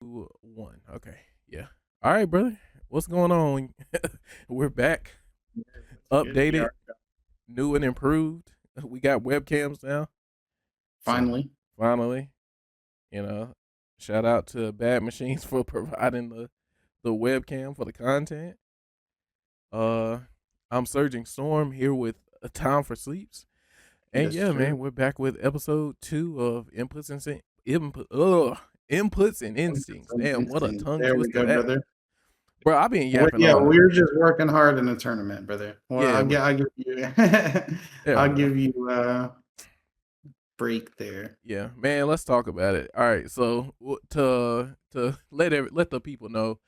One. Okay. Yeah. All right, brother. What's going on? We're back, Yeah, that's good. We updated, are new and improved. We got webcams now. So finally. finally, you know, shout out to Bad Machines for providing the webcam for the content. Uh, I'm Surging Storm here with a Time for Sleeps. And Yes, yeah, sir. man, we're back with episode 2 of Inputs and Instincts. Damn, what a Instinct. tongue There we twister go, that. brother. Bro, I've been We're, yapping yeah, on. we're just working hard in the tournament, brother. Well, Yeah, I'll give you, yeah, I'll bro. give you break there. Yeah, man. Let's talk about it. All right. So to let the people know,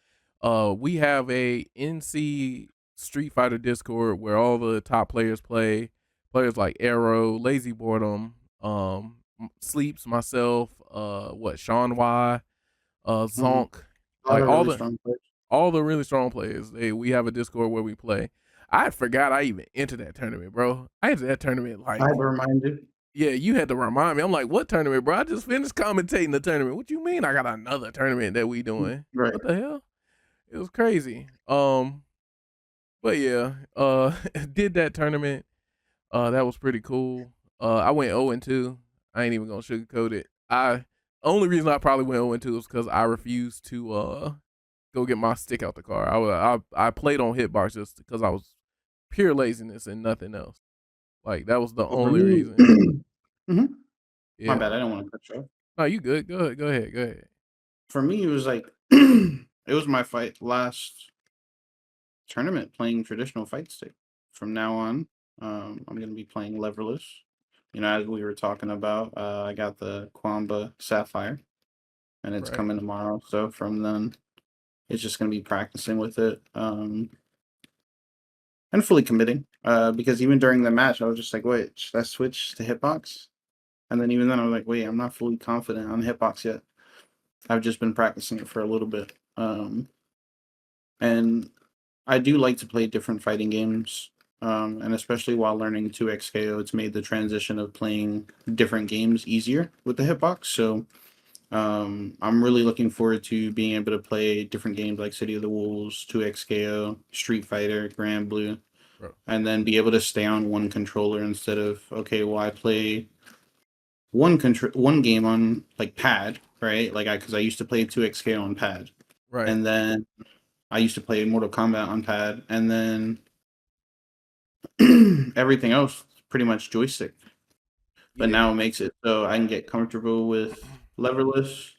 we have a NC Street Fighter Discord where all the top players play. Players like Arrow, Lazy Boredom, Sleeps, myself, Sean Y, Mhm. Zonk, A lot like of really strong players. all the really strong players. We have a Discord where we play. I forgot I even entered that tournament, bro. I entered that tournament like Cyber minded. yeah, you had to remind me. I'm like, what tournament, bro? I just finished commentating the tournament. What you mean? I got another tournament that we doing? Right. What the hell? It was crazy. But yeah, did that tournament. That was pretty cool. I went 0-2. I ain't even gonna sugarcoat it. Only reason I probably went 0-2 is because I refused to go get my stick out the car. I played on hitbox just because I was pure laziness and nothing else. Like that was the Well, for only me, reason. Mhm. My Yeah. bad. I don't want to cut you off. No, you good. Go ahead. Go ahead. Go ahead. For me, it was like it was my fight last tournament playing traditional fight stick. From now on, I'm going to be playing Leverless. You know, as we were talking about, I got the Kwamba Sapphire, and it's Right. coming tomorrow. So from then, it's just going to be practicing with it, and fully committing. Because even during the match, I was just like, wait, should I switch to hitbox? And then even then, I was like, wait, I'm not fully confident on hitbox yet. I've just been practicing it for a little bit. And I do like to play different fighting games, and especially while learning 2XKO, it's made the transition of playing different games easier with the hitbox. So I'm really looking forward to being able to play different games like City of the Wolves, 2XKO, Street Fighter, Grand Blue, Bro. and then be able to stay on one controller instead of okay, well I play one game on like pad, right? Like because I used to play 2XKO on pad, Right. and then I used to play Mortal Kombat on pad, and then everything else pretty much joystick. But Yeah. now it makes it so I can get comfortable with leverless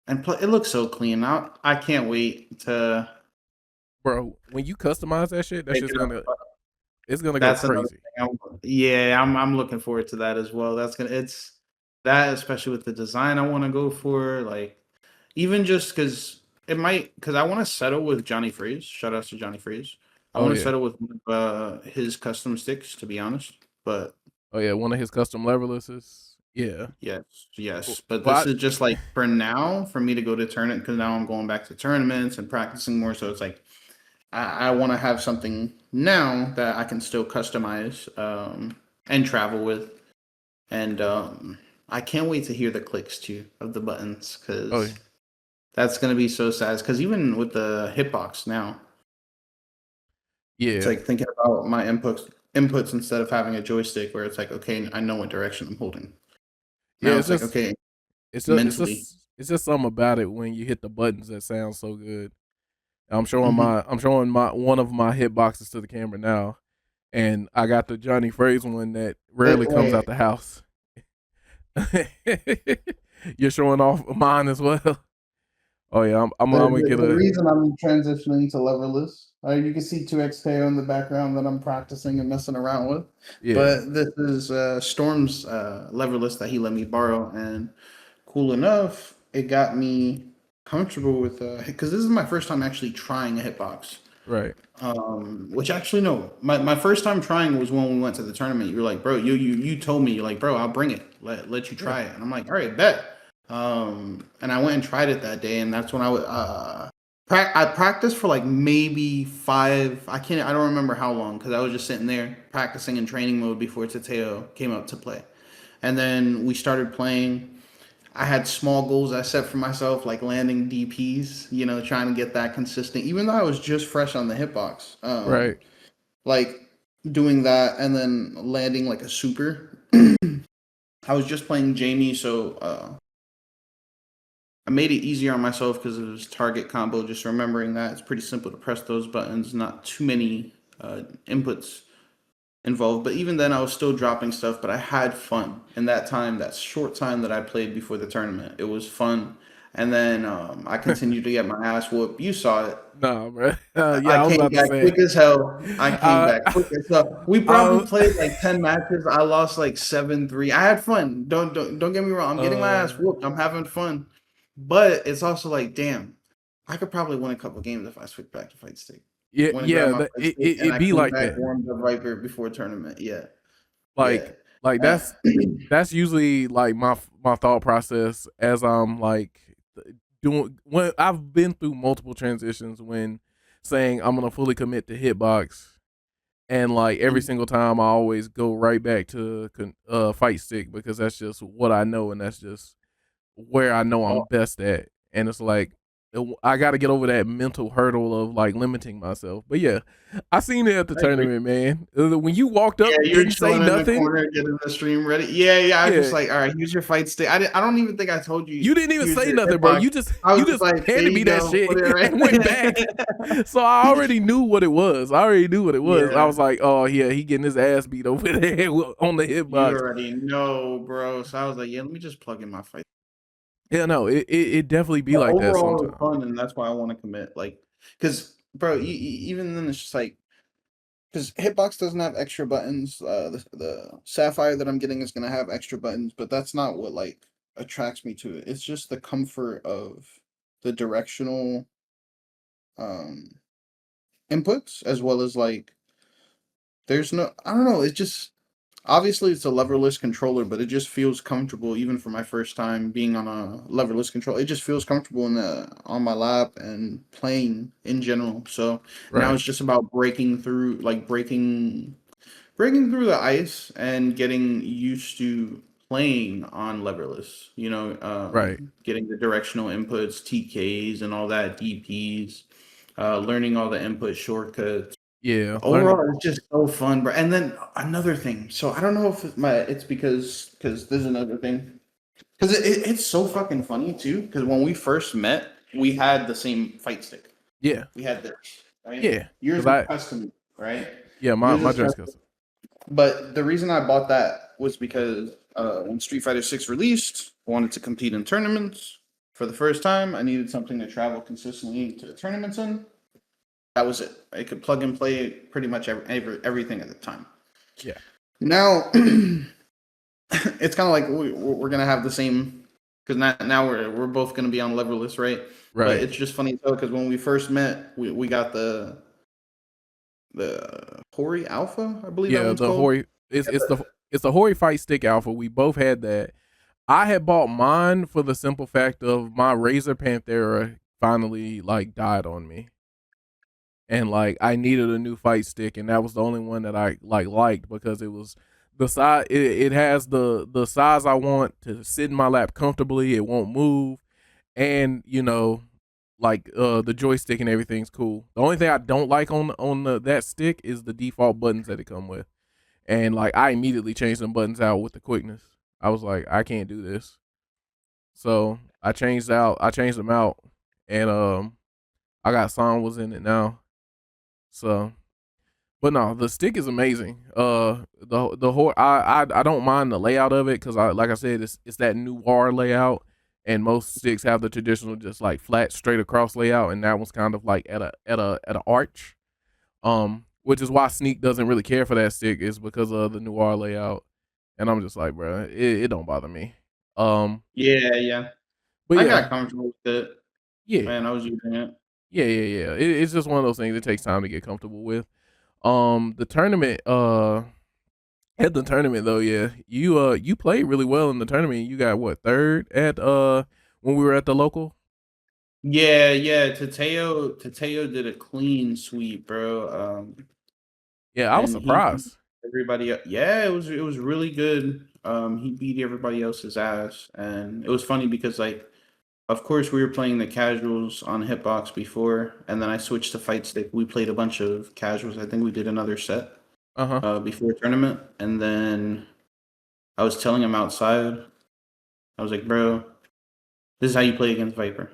and play. It looks so clean. I can't wait to Bro, when you customize that shit, that's break just it up. it's gonna go That's another crazy. thing. I'm looking forward to that as well. That's gonna it's that especially with the design I want to go for. Like even just because it might because I want to settle with Johnny Freeze. Shout out to Johnny Freeze. I Oh want to yeah. settle with his custom sticks to be honest. But Oh yeah. One of his custom leverlesses. Yeah. yes, yes. But this Well, is just like for now for me to go to tournament because now I'm going back to tournaments and practicing more. So it's like I want to have something now that I can still customize and travel with. And I can't wait to hear the clicks too of the buttons oh because that's gonna be so sad. Because even with the hitbox now, it's yeah. like thinking about my inputs instead of having a joystick where it's like, okay, I know what direction I'm holding. Yeah. Now It's it's like, just okay, it's just it's mentally. just it's just something about it when you hit the buttons that sounds so good. Hmm. I'm showing my one of my hitboxes to the camera now, and I got the Johnny Phrase one that rarely comes out Wait, the house. You're showing off mine as well. Oh yeah, I'm gonna get the a reason I'm transitioning to leverless, you can see 2XKO in the background that I'm practicing and messing around with. yeah. But this is Storm's leverless that he let me borrow, and cool enough, it got me comfortable with because this is my first time actually trying a hitbox. Right. Which actually no, my first time trying was when we went to the tournament. You were like, bro, you told me you're like, bro, I'll bring it, let you Yeah. try it, and I'm like, all right, bet. And I went and tried it that day, and that's when I practiced for like maybe five. I don't remember how long because I was just sitting there practicing in training mode before Tateo came up to play, and then we started playing. I had small goals I set for myself, like landing DPs, trying to get that consistent, even though I was just fresh on the hitbox. Right. Like doing that and then landing like a super. I was just playing Jamie, so I made it easier on myself because it was target combo. Just remembering that it's pretty simple to press those buttons, not too many inputs involved. But even then, I was still dropping stuff, but I had fun in that time, that short time that I played before the tournament. It was fun. And then I continued to get my ass whooped. You saw it. No, bro. I Yeah, I was came about to back say. quick as hell. I came I, back quick as hell. We probably I, played like 10 matches. I lost like 7-3. I had fun. Don't get me wrong. I'm getting my uh, ass whooped. I'm having fun. But it's also like, damn, I could probably win a couple games if I switch back to fight stick. yeah, Went and grabbed yeah. my fight stick It and I be came like back that. warmed up Viper before tournament. Yeah. Yeah. Like, like Uh, that's usually like my thought process as I'm like doing when I've been through multiple transitions when saying I'm gonna fully commit to hitbox, and like every single time I always go right back to fight stick because that's just what I know and that's just where I know I'm oh, best at, and it's like I got to get over that mental hurdle of like limiting myself. But yeah, I seen it at the I agree. tournament, man. When you walked Yeah, up, you're didn't say chilling in the nothing. corner, getting the stream ready. Yeah, yeah. I was just Yeah, like, all right, here's your fight stick. I don't even think I told you. you didn't even Here's say your nothing, bro. hitbox. I was You just just like, there handed me you that go. Put shit it and went back. right. So I already knew what it was. I already knew what it was. I Yeah, was like, oh yeah, he getting his ass beat over there on the you hitbox. already know, bro. So I was like, yeah, let me just plug in my fight. Yeah, no, it definitely be But like that overall, it was sometimes. fun, and that's why I want to commit. Like, because, bro, even then, it's just like, because Hitbox doesn't have extra buttons. The Sapphire that I'm getting is gonna have extra buttons, but that's not what like attracts me to it. It's just the comfort of the directional um inputs as well as like there's no I don't know, it's just obviously it's a leverless controller, but it just feels comfortable even for my first time being on a leverless controller. It just feels comfortable in the on my lap and playing in general. So now Right, it's just about breaking through like breaking through the ice and getting used to playing on leverless, right. getting the directional inputs, TKs and all that, DPs, learning all the input shortcuts. Yeah, learning. Overall, it's just so fun, bro. And then another thing. So I don't know if it's because there's another thing. Because it's so fucking funny too. Because when we first met, we had the same fight stick. Yeah, We had this, right? yeah. Yours Cause is I custom, right? yeah Yours my is dress custom. custom. But the reason I bought that was because when Street Fighter 6 released, I wanted to compete in tournaments. For the first time, I needed something to travel consistently to the tournaments in. That was it. I could plug and play pretty much everything at the time. Yeah, Now, it's kind of like we're going to have the same, because now we're both going to be on Leverless, right? But right. it's just funny because when we first met, we got the Hori Alpha, I believe that Yeah, one's the called. Hori it's the Hori Fight Stick Alpha. We both had that. I had bought mine for the simple fact of my Razor Panthera finally like died on me. And like I needed a new fight stick and that was the only one that I liked because it was the size it has the size I want to sit in my lap comfortably, it won't move, and like the joystick and everything's cool. The only thing I don't like on that stick is the default buttons that it come with. And like I immediately changed them buttons out with the quickness. I was like, I can't do this. So I changed them out, and I got Song was in it now. So, but no, the stick is amazing. The whole I don't mind the layout of it because I like I said it's that noir layout, and most sticks have the traditional just like flat straight across layout, and that one's kind of like at a arch. Which is why Sneak doesn't really care for that stick is because of the noir layout, and I'm just like, bro, it don't bother me. Um, Yeah, yeah. but I yeah, got comfortable with it, yeah, and I was using it. yeah. It's just one of those things. It takes time to get comfortable with. The tournament, at the tournament though, yeah, you played really well in the tournament. You got what third at when we were at the local. Yeah, yeah. Tateo did a clean sweep, bro. Yeah, I was And he beat surprised. everybody up. Yeah, it was really good. he beat everybody else's ass, and it was funny because like, of course, we were playing the casuals on Hitbox before, and then I switched to Fight Stick. We played a bunch of casuals. I think we did another set Uh-huh. before tournament, and then I was telling him outside. I was like, "Bro, this is how you play against Viper."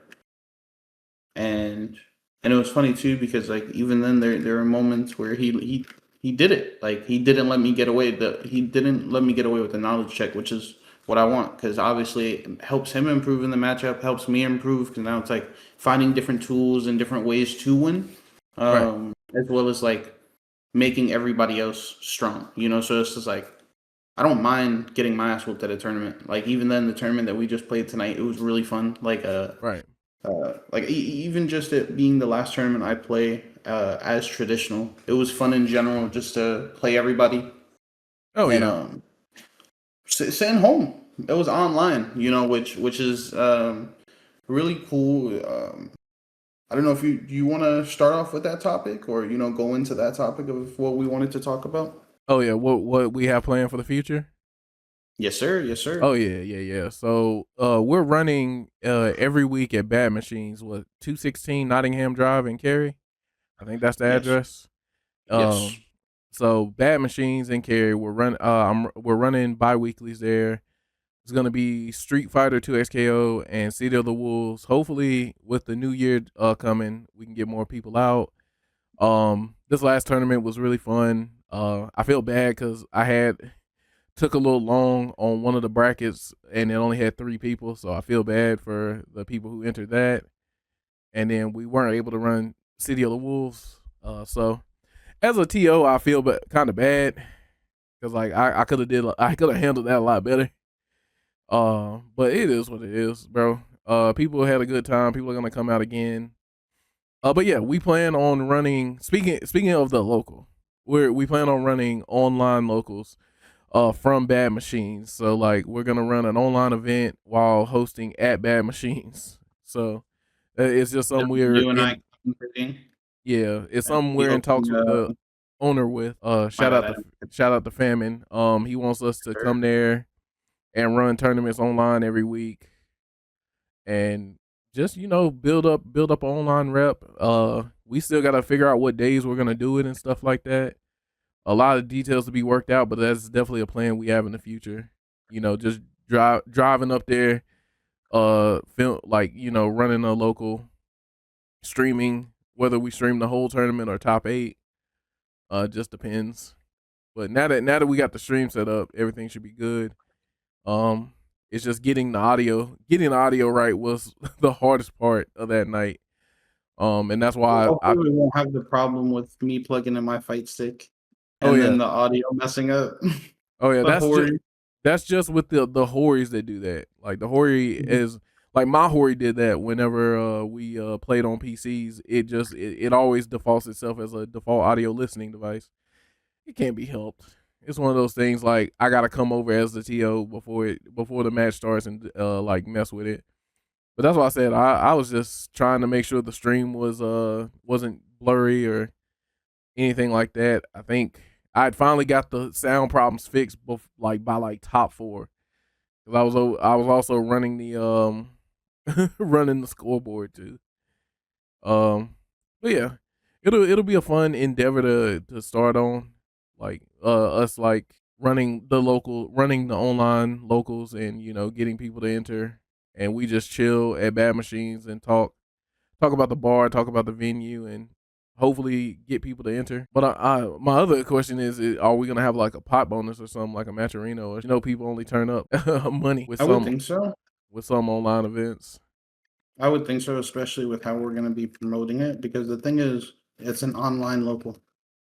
and and it was funny too because like even then there were moments where he did it, like he didn't let me get away he didn't let me get away with the knowledge check, which is what I want because obviously it helps him improve in the matchup, helps me improve because now it's like finding different tools and different ways to win, Right. as well as like making everybody else strong, so it's just like I don't mind getting my ass whooped at a tournament. Like even then the tournament that we just played tonight, it was really fun. Right. Like even just it being the last tournament I play as traditional, it was fun in general just to play everybody Oh and yeah. sitting home. It was online, which is really cool. I don't know if you want to start off with that topic or go into that topic of what we wanted to talk about. Oh yeah. What we have planned for the future? Yes, sir. Yes, Oh sir. yeah, yeah, yeah. So we're running every week at Bad Machines, what, 216 Nottingham Drive in Cary. I think that's the Yes. address. Yes. Um so Bad Machines in Cary, we're running bi-weeklies there. It's gonna be Street Fighter 2 XKO and City of the Wolves. Hopefully with the new year coming, we can get more people out. This last tournament was really fun. I feel bad cuz I had took a little long on one of the brackets and it only had 3 people, so I feel bad for the people who entered that. And then we weren't able to run City of the Wolves. So as a TO, I feel kind of bad because like I could have handled that a lot better. But it is what it is, bro. People had a good time. People are gonna come out again. But yeah, we plan on running. Speaking of the local, we plan on running online locals from Bad Machines. So like we're gonna run an online event while hosting at Bad Machines. So it's just something we're You and I in. converting Yeah, it's and something be we're in talks hoping. with the owner with. My bad. I didn't. Shout out to Famine. He wants us to Sure. come there and run tournaments online every week and just build up an online rep. We still got to figure out what days we're gonna do it and stuff like that. A lot of details to be worked out, but that's definitely a plan we have in the future. Just driving up there, film like running a local streaming, whether we stream the whole tournament or top 8, just depends. But now that we got the stream set up, everything should be good. Um, it's just getting the audio right was the hardest part of that night. And that's Well, why I hopefully we won't have the problem with me plugging in my fight stick oh and yeah, then the audio messing up. oh yeah, The horn. that's just with the Horis that do that. Like the Hori is like my Hori did that whenever we played on PCs. It always defaults itself as a default audio listening device. It can't be helped. It's one of those things like I gotta come over as the TO before the match starts and like mess with it. But that's why I said I was just trying to make sure the stream wasn't blurry or anything like that. I think I'd finally got the sound problems fixed by like top 4 because I was also running the running the scoreboard too. But yeah, it'll be a fun endeavor to start on, like us like running the online locals and getting people to enter, and we just chill at Bad Machines and talk about the bar, talk about the venue, and hopefully get people to enter. But my other question is, are we gonna have like a pot bonus or something like a matcherino? Or people only turn up money I would think so. with some online events. I would think so, especially with how we're going to be promoting it. Because the thing is, it's an online local, Yeah,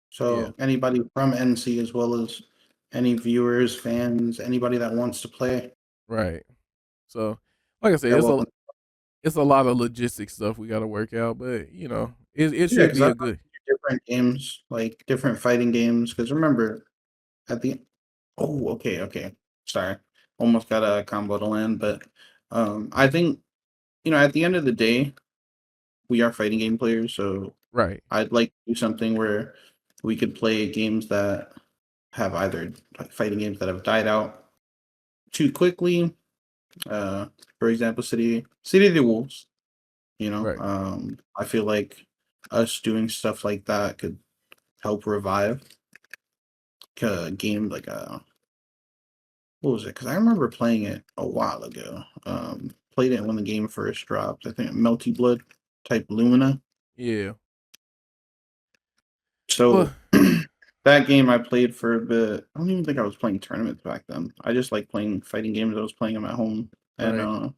so anybody from NC as well as any viewers, fans, anybody that wants to play, right. So, like I said, they're welcome. it's a lot of logistic stuff we got to work out, but it Yeah, should because be I a like good. different games, like different fighting games. Because remember, at the oh, okay, okay, sorry, almost got a combo to land, but I think at the end of the day, we are fighting game players, so Right. I'd like to do something where we could play games that have either fighting games that have died out too quickly. Uh, for example, City of the Wolves. Right. I feel like us doing stuff like that could help revive a game like what was it? Because I remember playing it a while ago. Played it when the game first dropped. I think Melty Blood type Lumina. Yeah. Well, So that game I played for a bit. I don't even think I was playing tournaments back then. I just like playing fighting games. I was playing them at home, and right.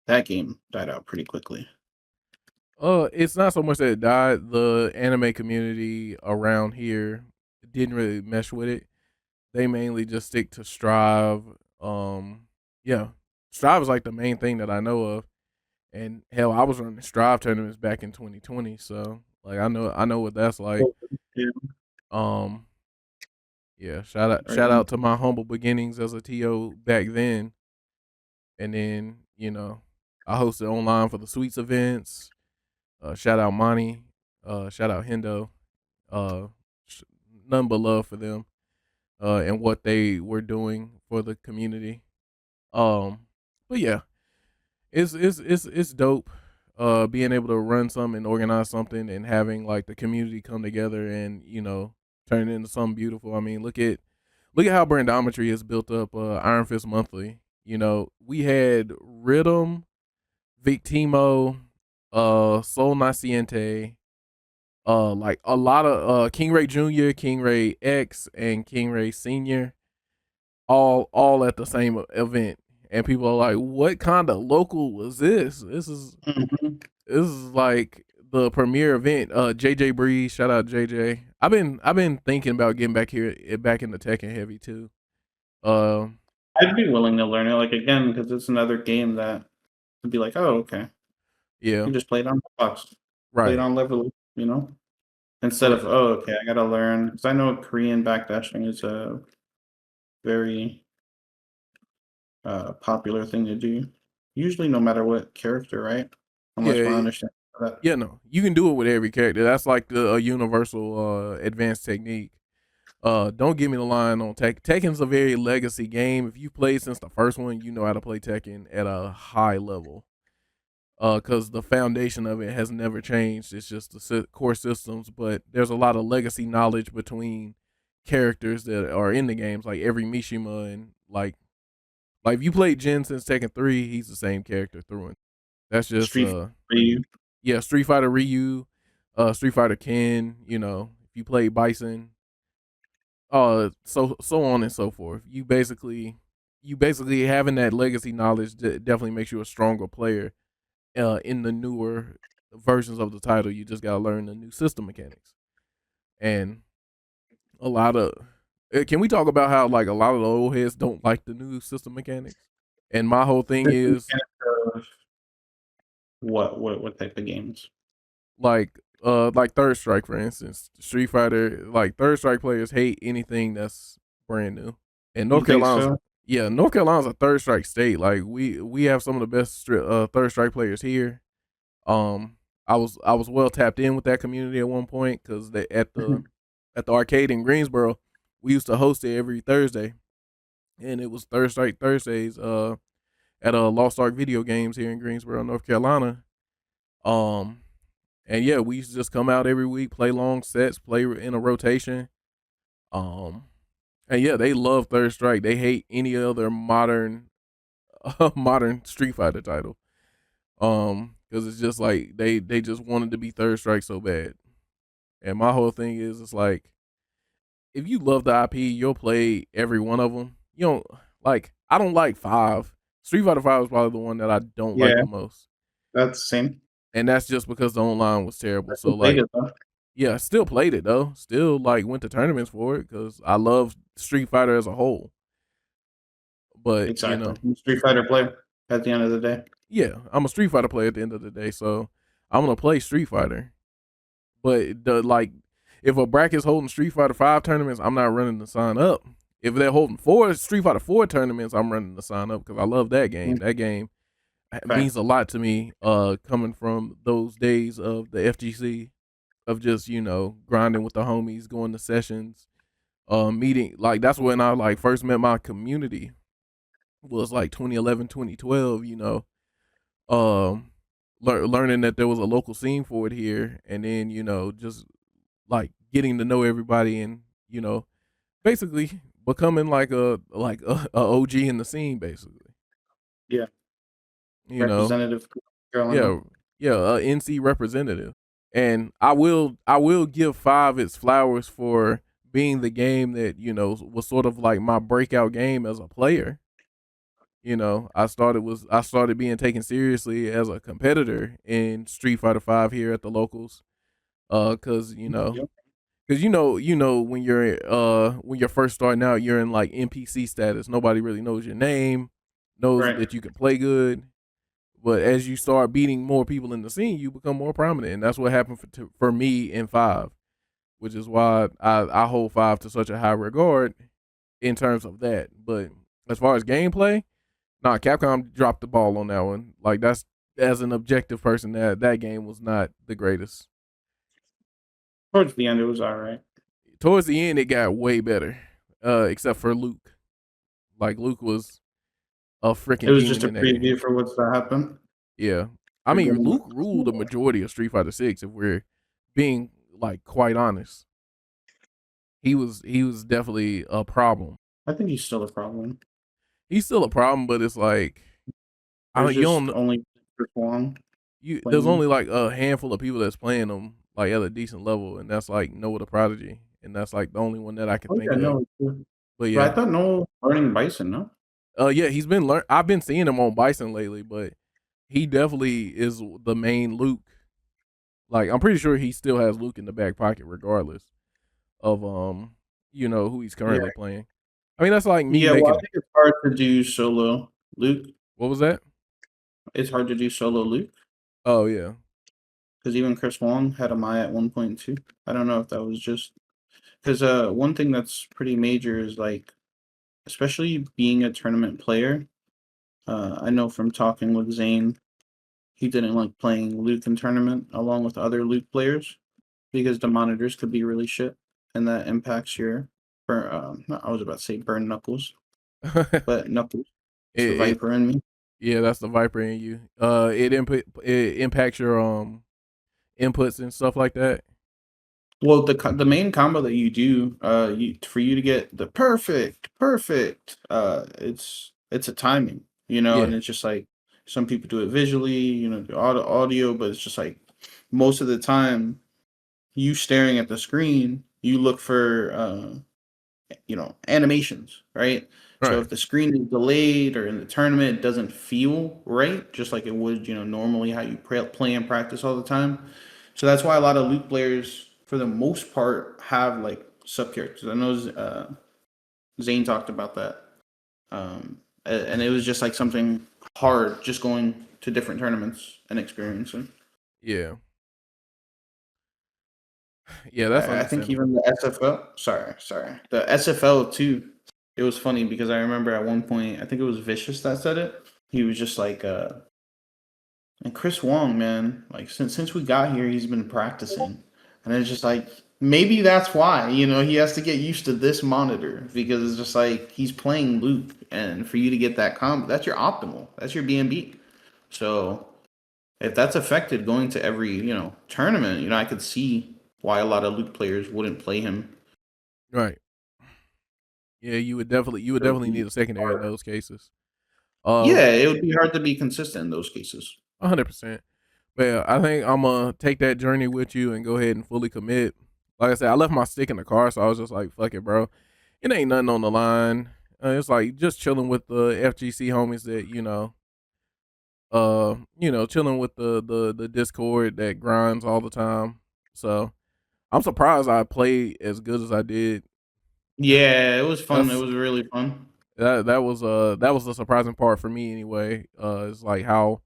that game died out pretty quickly. It's not so much that it died. The anime community around here didn't really mesh with it. They mainly just stick to Strive. Yeah, Strive is like the main thing that I know of. And hell, I was running Strive tournaments back in 2020, so like I know what that's like. Yeah, Um, yeah, right. shout out to my humble beginnings as a TO back then, and then I hosted online for the Sweets events. Shout out Monty, shout out Hendo. Uh, sh- None but love for them. And what they were doing for the community. Um, but yeah, it's dope. Being able to run something and organize something and having like the community come together and turn it into something beautiful. I mean, look at how Brandometry is built up. Iron Fist Monthly. We had Rhythm, Victimo, Sol Naciente, like a lot of King Ray Jr., King Ray X, and King Ray Senior, all at the same event, and people are like, "What kind of local was this? Mhm. This is like the premier event." JJ Breeze, shout out JJ. I've been thinking about getting back into Tekken Heavy too. Um, I'd be willing to learn it, like, again, because it's another game that would be like, "Oh, okay. yeah, You just play it on the box. Play it right, on Leverless," you know? Instead of, right, "Oh, okay, I gotta learn," because I know Korean backdashing is a very, popular thing to do. Usually no matter what character, right? Unless my yeah, understanding of that. yeah. No, you can do it with every character. That's like a universal advanced technique. Don't give me the line on Tekken. Tekken's a very legacy game. If you played since the first one, you know how to play Tekken at a high level. Because the foundation of it has never changed. It's just the core systems, but there's a lot of legacy knowledge between characters that are in the games, like every Mishima and like if you played Jin since Tekken 3, he's the same character through and that's just Street Ryu. yeah, Street Fighter Ryu, Street Fighter Ken. If you played Bison, so on and so forth. You basically having that legacy knowledge definitely makes you a stronger player in the newer versions of the title. You just gotta learn the new system mechanics. And a lot of can we talk about how like a lot of the old heads don't like the new system mechanics? And my whole thing System is mechanics of what type of games? like Third Strike, for instance. Street Fighter, like Third Strike players hate anything that's brand new. And You think so? North Carolina's a Third Strike state. Like we have some of the best Third Strike players here. Um, I was well tapped in with that community at one point because they at the arcade in Greensboro, we used to host it every Thursday, and it was Third Strike Thursdays. At Lost Ark Video Games here in Greensboro, North Carolina. Um, and yeah, we used to just come out every week, play long sets, play in a rotation. Um, and yeah, they love Third Strike. They hate any other modern modern Street Fighter title. Because it's just like they just wanted to be Third Strike so bad. And my whole thing is, it's like if you love the IP, you'll play every one of them. You don't like. I don't like five. Street Fighter Five is probably the one that I don't like Yeah, the most, that's the same. and that's just because the online was terrible. I So still played like, it though. yeah, I still played it though. Still like went to tournaments for it because I love Street Fighter as a whole. But Exactly. I'm a Street Fighter player at the end of the day. yeah, I'm a Street Fighter player at the end of the day, so I'm gonna play Street Fighter. But if a bracket's holding Street Fighter Five tournaments, I'm not running to sign up. If they're holding four Street Fighter Four tournaments, I'm running to sign up because I love that game. Mm, That game means facts. a lot to me. Coming from those days of the FGC, of just grinding with the homies, going to sessions, meeting. Like that's when I like first met my community. was like 2011, 2012. Um, learning that there was a local scene for it here, and then just like getting to know everybody, and basically becoming like a OG in the scene, basically. Yeah, You know, representative Carolina. yeah, yeah, NC representative. And I will give Five its flowers for being the game that was sort of like my breakout game as a player. I started being taken seriously as a competitor in Street Fighter Five here at the locals. Cause Yep. when you're first starting out, you're in like NPC status. Nobody really knows your name, knows Right. that you can play good. But as you start beating more people in the scene, you become more prominent, and that's what happened for me in Five, which is why I hold Five to such a high regard in terms of that. But as far as gameplay, nah, Capcom dropped the ball on that one. Like that's as an objective person, that game was not the greatest. Towards the end, it was all right. Towards the end, it got way better, except for Luke. Like Luke was a It freaking was demon just a in that game. preview for what's to happen. Yeah, I You're mean getting Luke ruled the it. majority of Street Fighter Six. If we're being like quite honest, he was definitely a problem. I think he's still a problem. He's still a problem, but it's like I There's don't you just don't only Chris Wong you there's playing him. only like a handful of people that's playing him like at a decent level, and that's like Noah the Prodigy, and that's like the only one that I could Oh think yeah, of. no, it's good. But But yeah, I thought no learning Bison, no? yeah, I've been seeing him on Bison lately, but he definitely is the main Luke. Like I'm pretty sure he still has Luke in the back pocket, regardless of who he's Yeah. currently playing. I mean, that's like me Yeah, well, I making. think it's hard to do solo Luke. What was that? It's hard to do solo Luke Oh yeah, because even Chris Wong had a Mai at 1.2. I don't know if that was just because one thing that's pretty major is like, especially being a tournament player. I know from talking with Zane, he didn't like playing Luke in tournament along with other Luke players because the monitors could be really shit, and that impacts your. I was about to say burn knuckles, but knuckles. It's the it Viper in me. yeah, that's the Viper in you. It impacts your inputs and stuff like that. Well, the main combo that you do, for you to get the perfect, it's a timing, and Yeah, it's just like some people do it visually, the audio, but it's just like most of the time you staring at the screen, you look for animations, right? So right. if the screen is delayed or in the tournament it doesn't feel right, just like it would, normally how you play and practice all the time. So that's why a lot of loot players, for the most part, have like sub characters. I know Zane talked about that, and it was just like something hard just going to different tournaments and experiencing. Yeah, yeah, that's I think understandable. even the SFL, sorry, the SFL too. It was funny because I remember at one point, I think it was Vicious that said it. He was just like, and Chris Wong, man, like since we got here, he's been practicing, and it's just like maybe that's why he has to get used to this monitor because it's just like he's playing Luke, and for you to get that combo, that's your optimal, that's your BMB. So if that's affected going to every tournament, I could see why a lot of Luke players wouldn't play him. Right. Yeah, you would definitely need a secondary in those cases. Yeah, it would be hard to be consistent in those cases. 100%. Well, I think I'm gonna take that journey with you and go ahead and fully commit. Like I said, I left my stick in the car, so I was just like, "Fuck it, bro. It ain't nothing on the line." It's like just chilling with the FGC homies that chilling with the Discord that grinds all the time. So I'm surprised I played as good as I did. Yeah, it was fun. It That's was really fun. that was the surprising part for me anyway. It's like how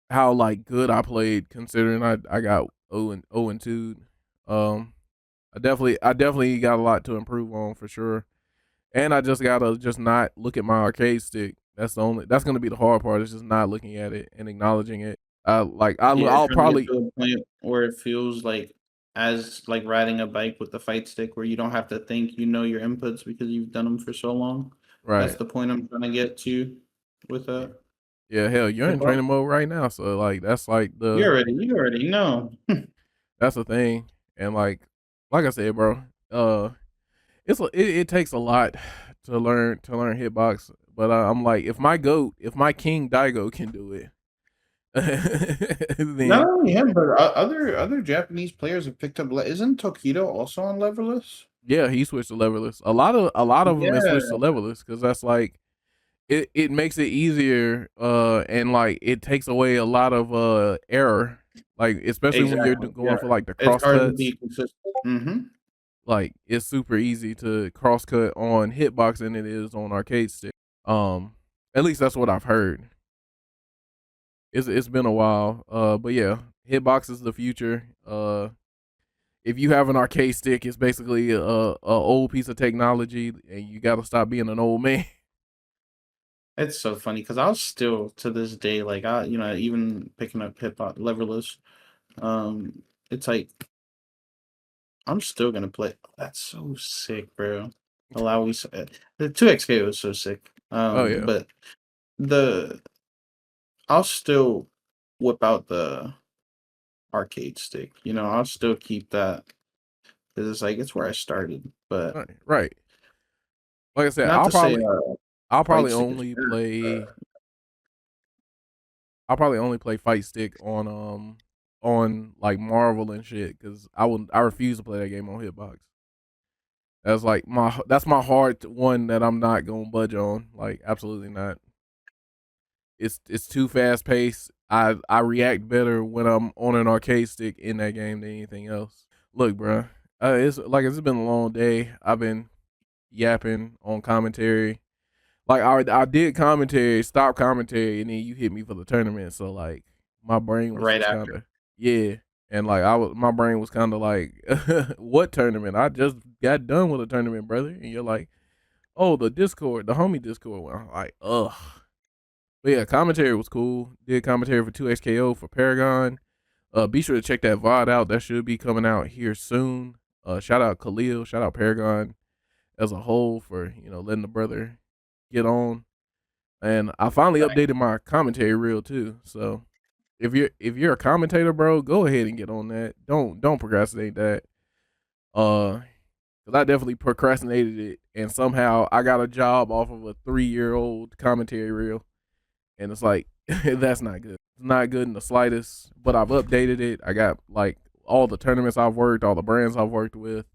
like good I played considering I got 0 and 2. Um, I definitely got a lot to improve on for sure. And I just gotta just not look at my arcade stick. That's gonna be the hard part is just not looking at it and acknowledging it. Yeah, I'll trying to get probably to a point where it feels like as like riding a bike with the fight stick where you don't have to think, your inputs because you've done them for so long. Right. That's the point I'm trying to get to with Yeah. Yeah, hell, you're in hip-hop. training mode right now, so like that's like You already know. that's the thing. And like I said, bro, uh it takes a lot to learn hitbox, but I'm like if my king Daigo can do it, Not then only him, but other Japanese players have picked up. Isn't Tokido also on Leverless? yeah, he switched to leverless. A lot of them has switched to Yeah, leverless because that's like it makes it easier, and like it takes away a lot of error, like especially when you're exactly. Yeah, going for like the it's cross hard to cuts. be consistent. Mm-hmm. Like it's super easy to cross cut on hitbox than it is on arcade stick. Um, at least that's what I've heard. It's been a while, but yeah, hitbox is the future. If you have an arcade stick, it's basically a old piece of technology, and you got to stop being an old man. It's so funny because I'll still to this day like even picking up hip hop Leverless. It's like I'm still gonna play. Oh, that's so sick, bro. Allow we the 2XK was so sick. Oh yeah, But the I'll still whip out the arcade stick. I'll still keep that because it's like it's where I started. But right, right. Like I said, not I'll to say probably I'll fight probably stick is only better. play I'll probably only play fight stick on like Marvel and shit because I refuse to play that game on hitbox. That's my hard one that I'm not gonna budge on. Like absolutely not. It's too fast paced. I react better when I'm on an arcade stick in that game than anything else. Look, bro, it's been a long day. I've been yapping on commentary. Like I did commentary, stop commentary, and then you hit me for the tournament. So like my brain was Right just kind after. of yeah, and like my brain was kind of like what tournament? I just got done with a tournament, brother, and you're like, oh, the homie Discord. Well, I'm like, ugh. But yeah, commentary was cool. Did commentary for 2XKO for Paragon. Be sure to check that VOD out. That should be coming out here soon. Shout out Khalil, shout out Paragon as a whole for letting the brother get on. And I finally updated my commentary reel too. So if you're a commentator, bro, go ahead and get on that. Don't procrastinate that. Because I definitely procrastinated it, and somehow I got a job off of a 3-year old commentary reel, and it's like that's not good. It's not good in the slightest. But I've updated it. I got like all the tournaments I've worked, all the brands I've worked with.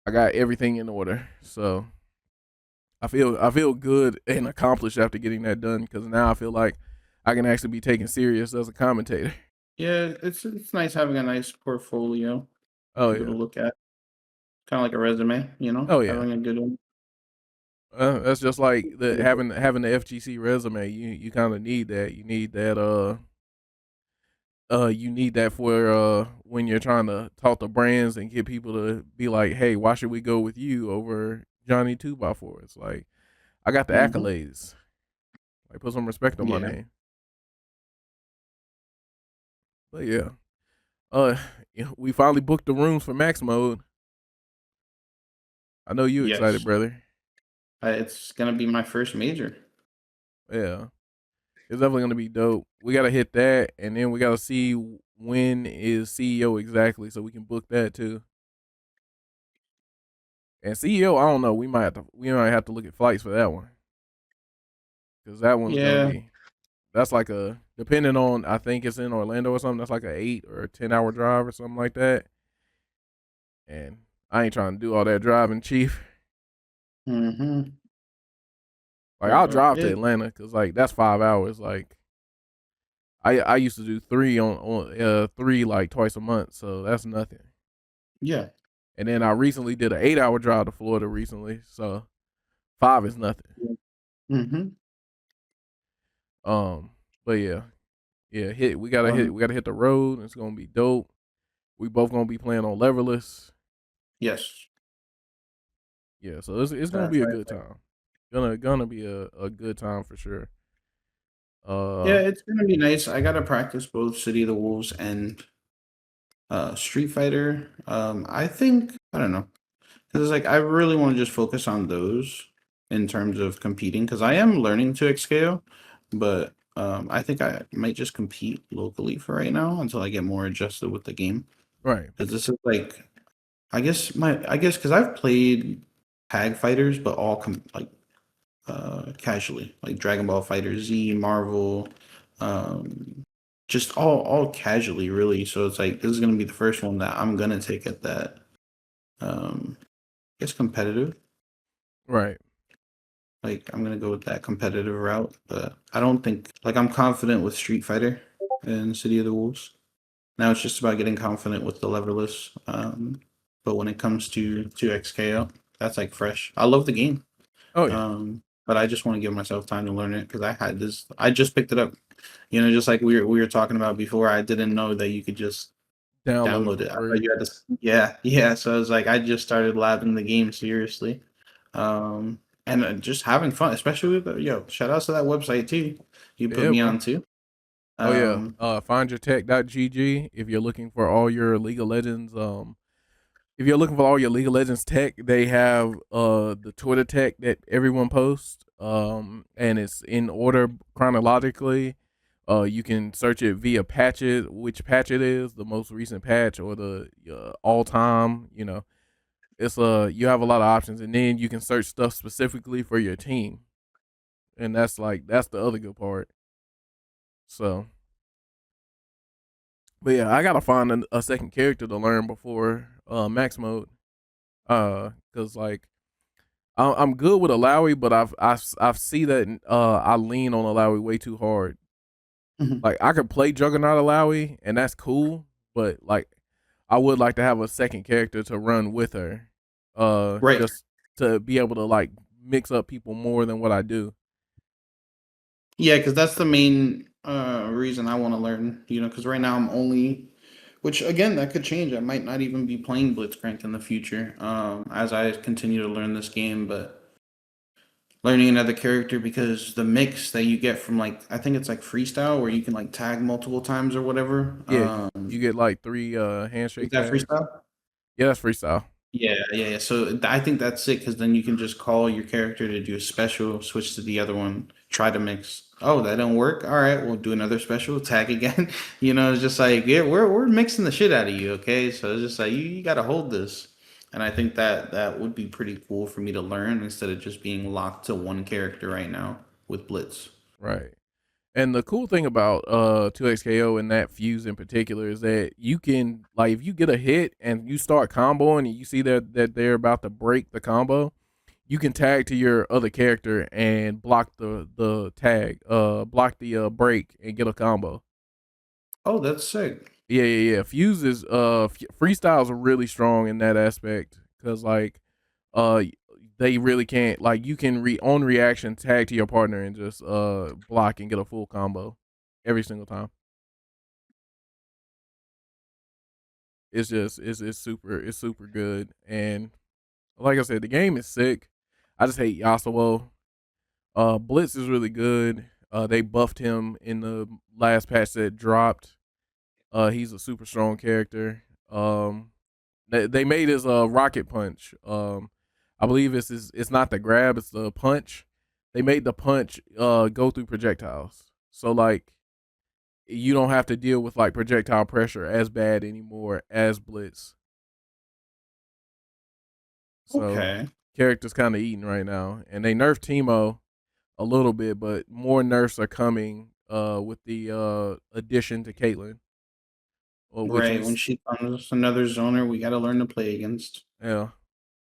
I got everything in order. So I feel good and accomplished after getting that done because now I feel like I can actually be taken serious as a commentator. Yeah, it's nice having a nice portfolio Oh to be able yeah, to look at, kind of like a resume. oh yeah. Having a good one. That's just like the having the FGC resume. You kind of need that. You need that. You need that for when you're trying to talk to brands and get people to be like, hey, why should we go with you over Johnny 2x4? It's like I got the Hmm. accolades. Like put some respect on my Yeah, name. But yeah. Uh, we finally booked the rooms for Max Mode. I know you excited, yes. brother. It's gonna be my first major. Yeah, it's definitely gonna be dope. We gotta hit that, and then we gotta see when is CEO exactly, so we can book that too. And CEO, I don't know. We might have to look at flights for that one because that one's gonna Yeah. be that's like a depending on I think it's in Orlando or something. That's like a 8 or 10 hour drive or something like that. And I ain't trying to do all that driving, chief. Hmm. Like I'll But drive to it. Atlanta because like that's 5 hours. Like I used to do three like twice a month, so that's nothing. Yeah. And then I recently did an 8 hour drive to Florida recently, so five is nothing. Hmm. Um, but yeah, yeah, hit we gotta hit Um. we gotta hit the road. It's gonna be dope. We both gonna be playing on Leverless. Yes. Yeah, so it's gonna That's be a right. good time. Gonna be a good time for sure. Yeah, Uh, it's gonna be nice. I gotta practice both City of the Wolves and Street Fighter. I think I don't know because it's like I really want to just focus on those in terms of competing because I am learning to XKO, but I think I might just compete locally for right now until I get more adjusted with the game. Right. Because this is like, I guess because I've played tag fighters, but all like casually, like Dragon Ball Fighter Z, Marvel, um, just all casually, really. So it's like this is gonna be the first one that I'm gonna take at that. I guess competitive. Right. Like I'm gonna go with that competitive route, but I don't think like I'm confident with Street Fighter and City of the Wolves. Now it's just about getting confident with the Leverless. But when it comes to XKO, that's like fresh. I love the game. Oh yeah. But I just want to give myself time to learn it because I had this. I just picked it up. Just like we were talking about before. I didn't know that you could just Download it download for it. I free. thought you had to. Yeah, yeah. So I was like, I just started labbing the game seriously, um, and just having fun, especially with Shout outs to that website too. You put Yeah, me bro. on too. Oh yeah. Um, Findyourtech.gg if you're looking for all your League of Legends if you're looking for all your League of Legends tech, they have the Twitter tech that everyone posts, and it's in order chronologically. You can search it via patches, which patch it is, the most recent patch or the all time. It's you have a lot of options, and then you can search stuff specifically for your team, and that's the other good part. So, but yeah, I gotta find a second character to learn before max mode. Cause like I'm good with Alawi, but I've see that I lean on Alawi way too hard. mhm. Like I could play Juggernaut Alawi, and that's cool, but like I would like to have a second character to run with her, Right. just to be able to like mix up people more than what I do. Yeah, because that's the main reason I want to learn. Because right now I'm only, which again that could change. I might not even be playing Blitzcrank in the future as I continue to learn this game. But learning another character because the mix that you get from like I think it's like freestyle where you can like tag multiple times or whatever. Yeah, you get like three Is handshake that tags. freestyle? Yeah, that's freestyle. Yeah, yeah, yeah. So I think that's it because then you can just call your character to do a special, switch to the other one, try to mix. Oh, that don't work. All right, we'll do another special, tag again. It's just like yeah, we're mixing the shit out of you. Okay, so it's just like you got to hold this, and I think that would be pretty cool for me to learn instead of just being locked to one character right now with Blitz. Right. And the cool thing about 2XKO and that fuse in particular is that you can like if you get a hit and you start comboing and you see that they're about to break the combo, you can tag to your other character and block the tag, block the break and get a combo. Oh, that's sick. Yeah. Fuse is freestyles are really strong in that aspect because like uh they really can't like you can on reaction tag to your partner and just block and get a full combo every single time. It's just it's super good and like I said, the game is sick. I just hate Yasuo. Blitz is really good. They buffed him in the last patch that dropped. He's a super strong character. They made his rocket punch. I believe it's not the grab, it's the punch. They made the punch go through projectiles. So like you don't have to deal with like projectile pressure as bad anymore as Blitz. So Okay. characters kind of eating right now, and they nerfed Timo a little bit, but more nerfs are coming with the addition to Caitlyn, which Right. When she comes another zoner, we got to learn to play against. yeah,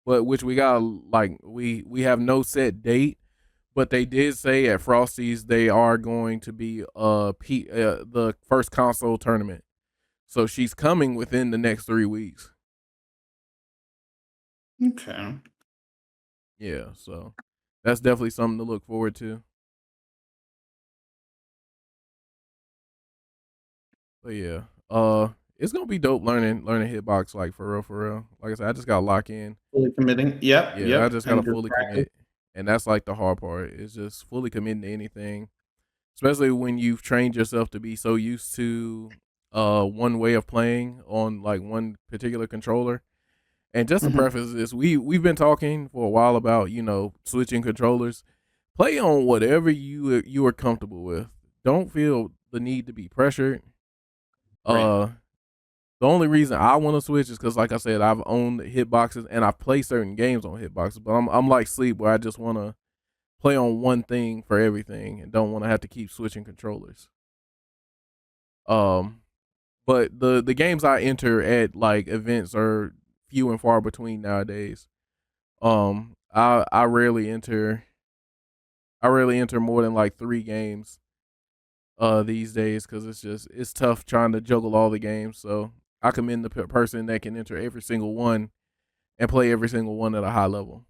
but which we got like we have no set date, but they did say at Frosty's they are going to be the first console tournament, so she's coming within the next 3 weeks. Okay. Yeah, so that's definitely something to look forward to. But yeah, it's gonna be dope learning hitbox like for real, for real. Like I said, I just gotta lock in. Fully committing. Yep. Yeah, I Yep. just gotta And just fully practice. commit, and that's like the hard part. Is just fully committing to anything, especially when you've trained yourself to be so used to one way of playing on like one particular controller, And just to Hmm. preface this, we've been talking for a while about switching controllers. Play on whatever you are comfortable with. Don't feel the need to be pressured. Right. Uh, the only reason I want to switch is because, like I said, I've owned hitboxes and I play certain games on hitboxes. But I'm like Sleep, where I just want to play on one thing for everything and don't want to have to keep switching controllers. Um, but the games I enter at like events are few and far between nowadays. I rarely enter. I rarely enter more than like 3 games these days because it's tough trying to juggle all the games. So I commend the person that can enter every single one and play every single one at a high level.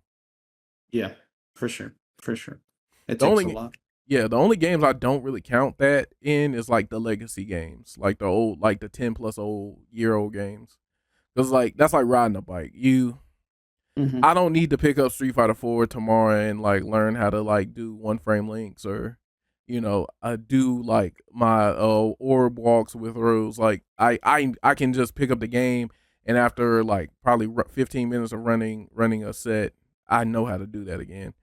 Yeah, for sure. For sure. It The takes a only lot. Yeah, the only games I don't really count that in is like the legacy games, like the old, like the 10 plus year old games. Cause like that's like riding a bike. Hmm. I don't need to pick up Street Fighter 4 tomorrow and like learn how to like do one frame links or, do like my orb walks with Rose. Like I can just pick up the game and after like probably 15 minutes of running a set, I know how to do that again.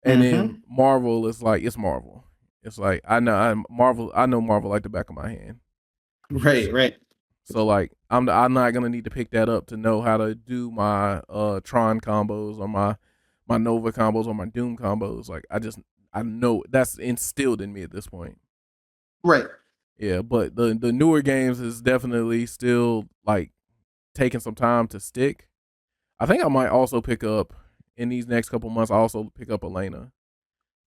And then Hmm. Marvel is like it's Marvel. It's like I know Marvel like the back of my hand. Right, right. So like I'm not gonna need to pick that up to know how to do my Tron combos or my Nova combos or my Doom combos. Like I know that's instilled in me at this point. Right. Yeah, but the newer games is definitely still like taking some time to stick. I think I might also pick up in these next couple months. I also pick up Elena.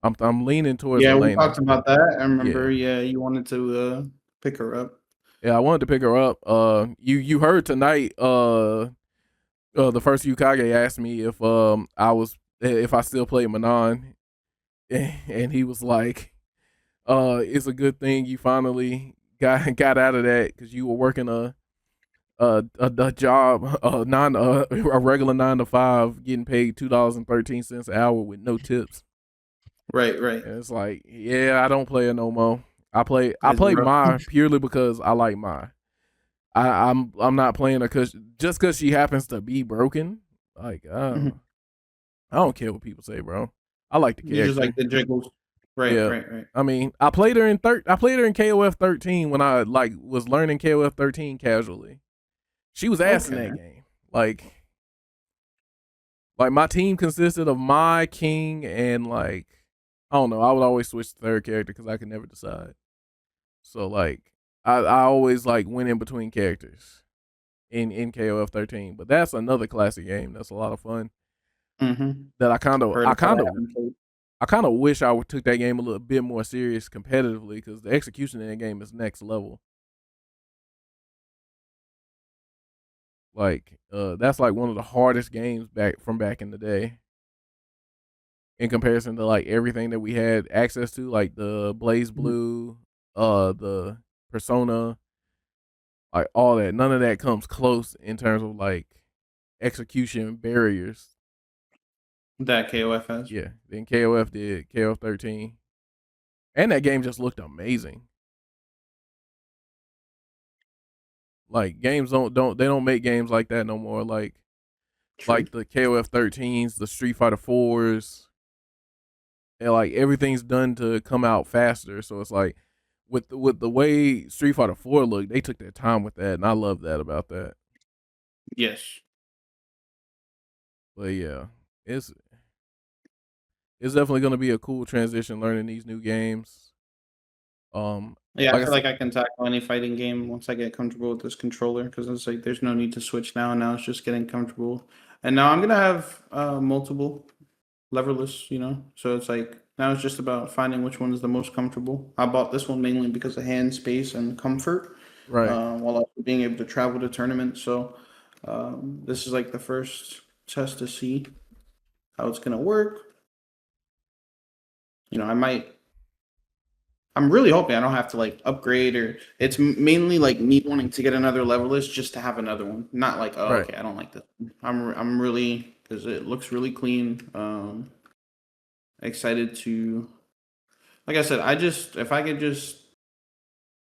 I'm leaning towards Yeah, we Elena. talked about that. I remember, Yeah. yeah, you wanted to pick her up. Yeah, I wanted to pick her up. You heard tonight. The first Yukage asked me if I still played Manon, and he was like, it's a good thing you finally got out of that because you were working a job a regular 9 to 5, getting paid $2.13 an hour with no tips. Right, right. And it's like, yeah, I don't play her no more. I It's play rough. Mai purely because I like Mai. I'm not playing her because she happens to be broken. Like Mhm. I don't care what people say, bro. I like the You just like character. the jiggles. Right, Yeah. right, right. I mean, I played her in KOF 13 when I like was learning KOF 13 casually. She was ass in that Okay. game. Like my team consisted of my king and like I don't know. I would always switch to third character because I could never decide. So like I always like went in between characters in KOF 13. But that's another classic game. That's a lot of fun. Mm-hmm. That Heard about it. Haven't played. I kind of wish I took that game a little bit more serious competitively because the execution in that game is next level. Like, that's like one of the hardest games back in the day in comparison to like everything that we had access to, like the Blaze Mhm. Blue, the Persona, like all that. None of that comes close in terms of like execution barriers. That KOF has. Yeah, then KOF did KOF 13, and that game just looked amazing. Like games don't make games like that no more. True. Like the KOF 13s, the Street Fighter 4s, and like everything's done to come out faster. So it's like with the way Street Fighter 4 looked, they took their time with that, and I love that about that. Yes. But yeah, it's it's definitely gonna be a cool transition learning these new games. Yeah, I Like I feel said, like I can tackle any fighting game once I get comfortable with this controller because it's like there's no need to switch now. Now it's just getting comfortable. And now I'm gonna have multiple leverless, So it's like now it's just about finding which one is the most comfortable. I bought this one mainly because of hand space and comfort, right. while also being able to travel to tournaments. So this is like the first test to see how it's gonna work. I might. I'm really hoping I don't have to like upgrade or it's mainly like me wanting to get another leverless just to have another one. Not like, oh, Right. okay, I don't like this. I'm really because it looks really clean. Excited to like I said, I just if I could just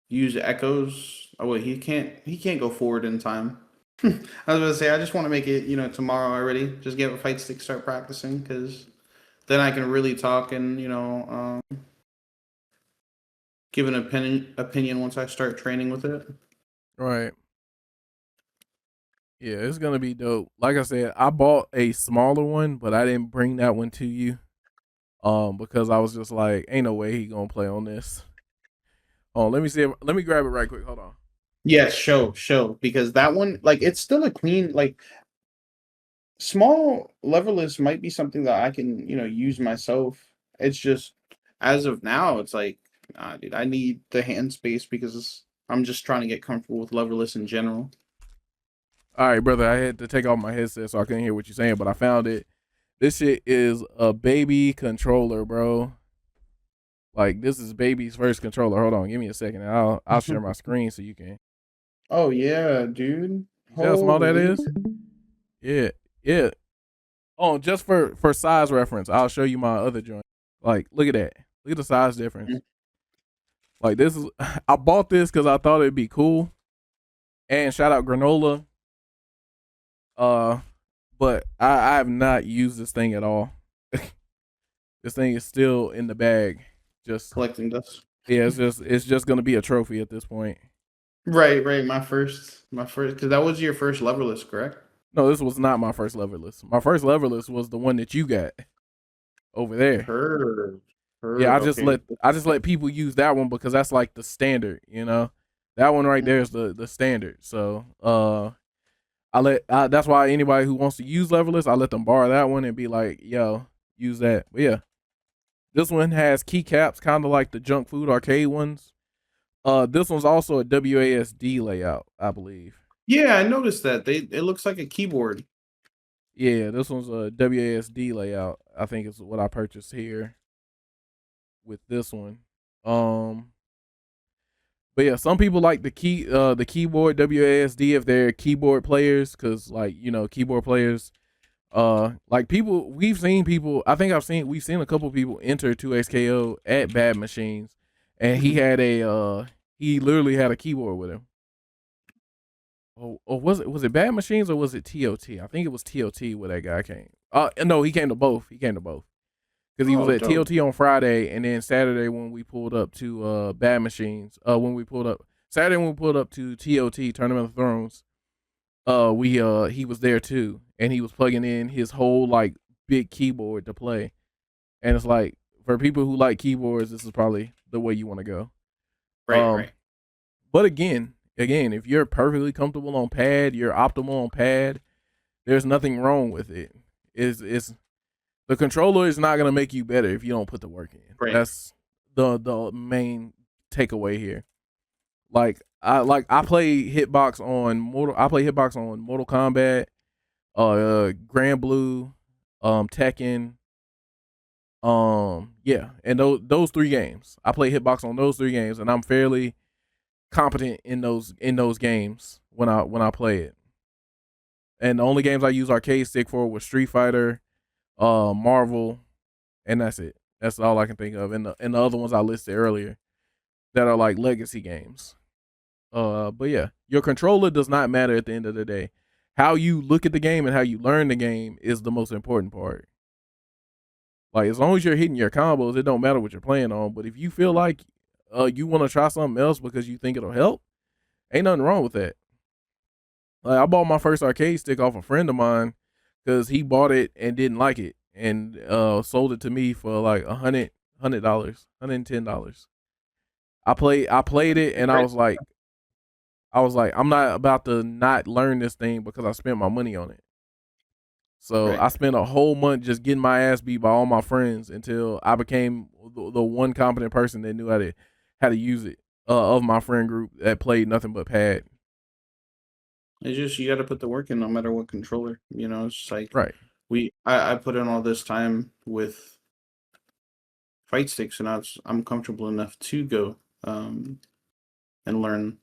use echoes. Oh wait, he can't go forward in time. I was gonna say I just want to make it, tomorrow already. Just get a fight stick, start practicing, because then I can really talk and give an opinion once I start training with it. Right. Yeah, it's gonna be dope. Like I said, I bought a smaller one, but I didn't bring that one to you. Because I was just like, ain't no way he gonna play on this. Oh, let me see. Let me grab it right quick. Hold on. Yes, show, because that one, like, it's still a clean, like, small leverless might be something that I can, use myself. It's just as of now, it's like, nah, dude, I need the hand space because I'm just trying to get comfortable with leverless in general. All right, brother. I had to take off my headset so I couldn't hear what you're saying, but I found it. This shit is a baby controller, bro. Like this is baby's first controller. Hold on, give me a second. I'll share my screen so you can. Oh yeah, dude. You see how small that Holy. is? Yeah, yeah. Oh, just for size reference, I'll show you my other joint. Like, look at that. Look at the size difference. Like this is, I bought this because I thought it'd be cool. And shout out Granola. Uh, but I have not used this thing at all. This thing is still in the bag. Just Collecting dust. yeah, it's just gonna be a trophy at this point. Right, right. My first, because that was your first leverless, correct? No, this was not my first leverless. My first leverless was the one that you got over there. Heard, Yeah, heard. Okay. I just let people use that one because that's like the standard, you know. That one right there is the standard. So that's why anybody who wants to use leverless, I let them borrow that one and be like, yo, use that. But yeah, this one has keycaps, kind of like the junk food arcade ones. This one's also a WASD layout, I believe. Yeah, I noticed that. It looks like a keyboard. Yeah, this one's a WASD layout. I think is what I purchased here with this one. Um, but yeah, some people like the keyboard WASD if they're keyboard players, because like keyboard players. Like people we've seen people. I think we've seen a couple people enter 2XKO at Bad Machines, and he literally had a keyboard with him. Or was it Bad Machines or was it TOT? I think it was TOT where that guy came. No, he came to both. He came to both because he was Oh, at dope. TOT on Friday, and then Saturday when we pulled up to Bad Machines. When we pulled up Saturday when we pulled up to TOT Tournament of Thrones. We he was there too, and he was plugging in his whole like big keyboard to play. And it's like for people who like keyboards, this is probably the way you want to go. Right, Um, right. but again, if you're perfectly comfortable on pad, you're optimal on pad. There's nothing wrong with it. Is the controller is not gonna make you better if you don't put the work in. Right. That's the main takeaway here. I play hitbox on Mortal Kombat, Grand Blue, Tekken, yeah, and those three games. I play hitbox on those three games, and I'm fairly competent in those games when I play it. And the only games I use arcade stick for was Street Fighter, Marvel, and that's it. That's all I can think of. And the other ones I listed earlier that are like legacy games. But yeah, your controller does not matter at the end of the day. How you look at the game and how you learn the game is the most important part. Like as long as you're hitting your combos, it don't matter what you're playing on. But if you feel like you want to try something else because you think it'll help, ain't nothing wrong with that. Like I bought my first arcade stick off a friend of mine because he bought it and didn't like it and sold it to me for like $100, $110. I played it and Right. I was like, I'm not about to not learn this thing because I spent my money on it. So Right. I spent a whole month just getting my ass beat by all my friends until I became the one competent person that knew how to use it of my friend group that played nothing but pad. It's just you got to put the work in no matter what controller. It's just like Right. I put in all this time with fight sticks, and I'm comfortable enough to go and learn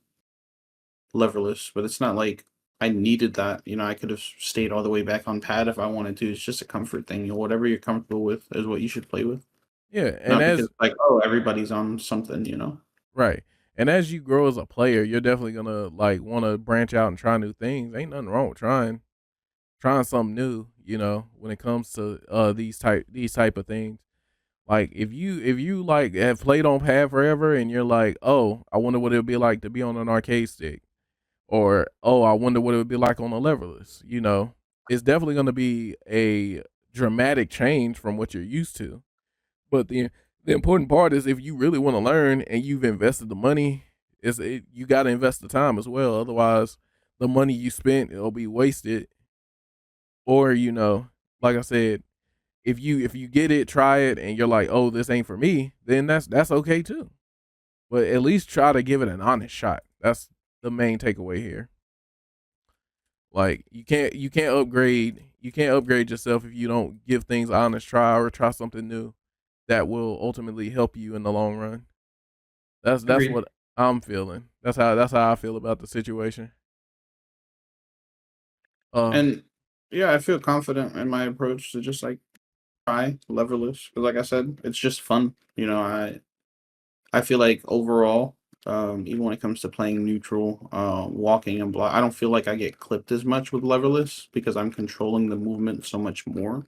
leverless. But it's not like I needed that. I could have stayed all the way back on pad if I wanted to. It's just a comfort thing. Whatever you're comfortable with is what you should play with. Yeah. And Not because as like, oh, everybody's on something. right. And as you grow as a player, you're definitely gonna like want to branch out and try new things. Ain't nothing wrong with trying something new. When it comes to these type of things. Like if you like have played on pad forever and you're like, oh, I wonder what it would be like to be on an arcade stick, or oh, I wonder what it would be like on a leverless. It's definitely going to be a dramatic change from what you're used to. But the important part is if you really want to learn and you've invested the money, you got to invest the time as well. Otherwise, the money you spent it'll be wasted. Or like I said, if you get it, try it, and you're like, oh, this ain't for me, then that's okay too. But at least try to give it an honest shot. That's the main takeaway here. Like you can't upgrade yourself if you don't give things an honest try or try something new that will ultimately help you in the long run. That's Agreed. what I'm feeling. That's how I feel about the situation. Uh And yeah, I feel confident in my approach to just like try Leverless. 'Cause like I said, it's just fun. I feel like overall, even when it comes to playing neutral, walking and block, I don't feel like I get clipped as much with Leverless because I'm controlling the movement so much more.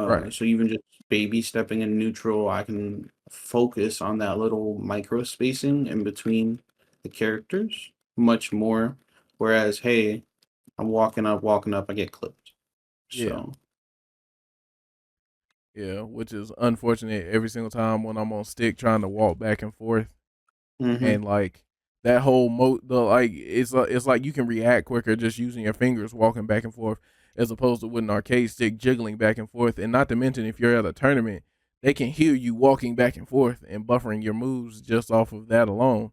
right. So even just baby stepping in neutral, I can focus on that little micro spacing in between the characters much more. Whereas, hey, I'm walking up, I get clipped. Yeah. So, Yeah, which is unfortunate every single time when I'm on stick trying to walk back and forth. hmm And like that whole the like it's like you can react quicker just using your fingers walking back and forth as opposed to with an arcade stick jiggling back and forth. And not to mention if you're at a tournament, they can hear you walking back and forth and buffering your moves just off of that alone.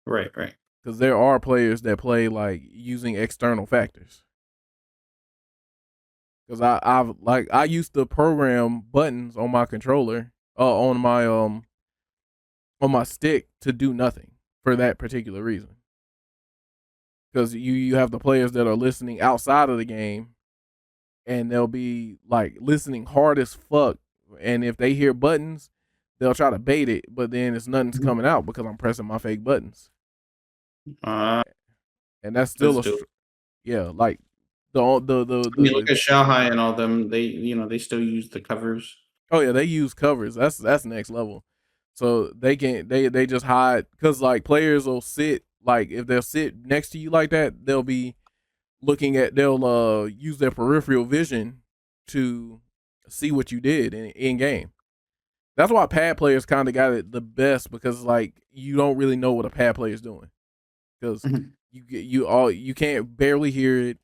right, right. Because there are players that play like using external factors. Because I used to program buttons on my controller, on my stick to do nothing for that particular reason. Because you have the players that are listening outside of the game, and they'll be like listening hard as fuck. And if they hear buttons, they'll try to bait it, but then it's nothing's Mhm. coming out because I'm pressing my fake buttons, Uh, and that's still that's dope. yeah, like I mean, look the at Shanghai and all them. They still use the covers. oh yeah, they use covers. That's next level. So they just hide because like players will sit like if they'll sit next to you like that, they'll use their peripheral vision to see what you did in game. That's why pad players kind of got it the best because like you don't really know what a pad player is doing because Mhm. you can't barely hear it.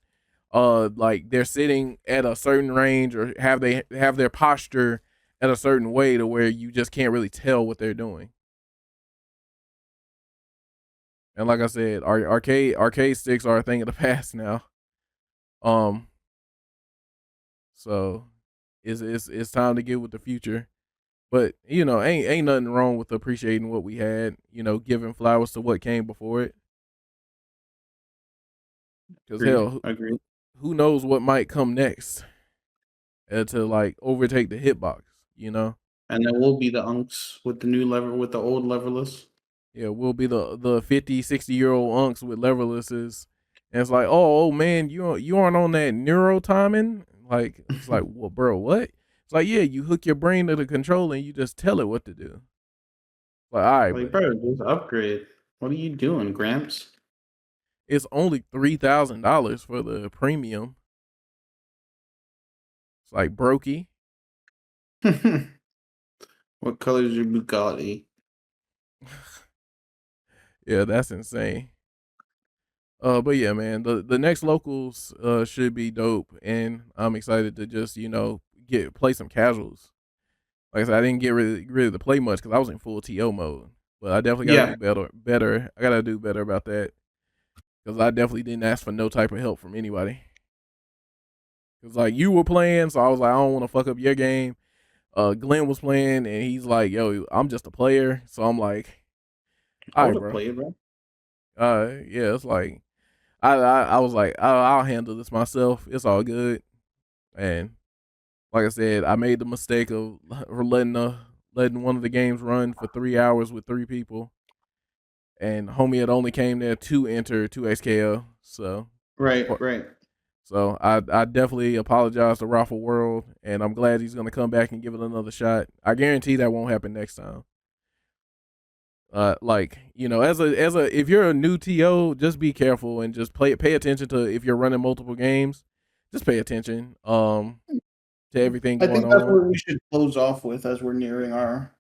Like they're sitting at a certain range or have their posture at a certain way to where you just can't really tell what they're doing. And like I said, arcade sticks are a thing of the past now. Um, so it's time to get with the future. But ain't nothing wrong with appreciating what we had. Giving flowers to what came before it. Because Agreed. hell, who, Agreed. who who knows what might come next to like overtake the hitbox? You know, And there will be the unks with the new lever with the old leverless. yeah, we'll be the 50, 60-year-old unks with leverlesses, and it's like, oh man, you aren't on that neuro timing. Like it's like, well, bro, what? It's like, yeah, you hook your brain to the controller and you just tell it what to do. Like, all right, Like, but bro, just upgrade. What are you doing, Gramps? it's only $3,000 for the premium. It's like brokey. What color is your Bugatti? Yeah, that's insane. But yeah, man, the next locals should be dope, and I'm excited to just get play some casuals. Like I said, I didn't get really to play much because I was in full TO mode, but I definitely got to Yeah, do better. Better, I got to do better about that because I definitely didn't ask for no type of help from anybody. Because like you were playing, so I was like, I don't want to fuck up your game. Glenn was playing, and he's like, "Yo, I'm just a player," so I'm like, "All I right, would have bro." played, bro. Yeah, it's like I was like, I'll handle this myself. It's all good. And like I said, I made the mistake of letting one of the games run for 3 hours with three people, and homie had only came there to enter 2XKO. Right, right. So I definitely apologize to Raffle World, and I'm glad he's gonna come back and give it another shot. I guarantee that won't happen next time. Like, as a if you're a new TO, just be careful and just pay attention to, if you're running multiple games, just pay attention to everything I going think that's on. what we should close off with as we're nearing our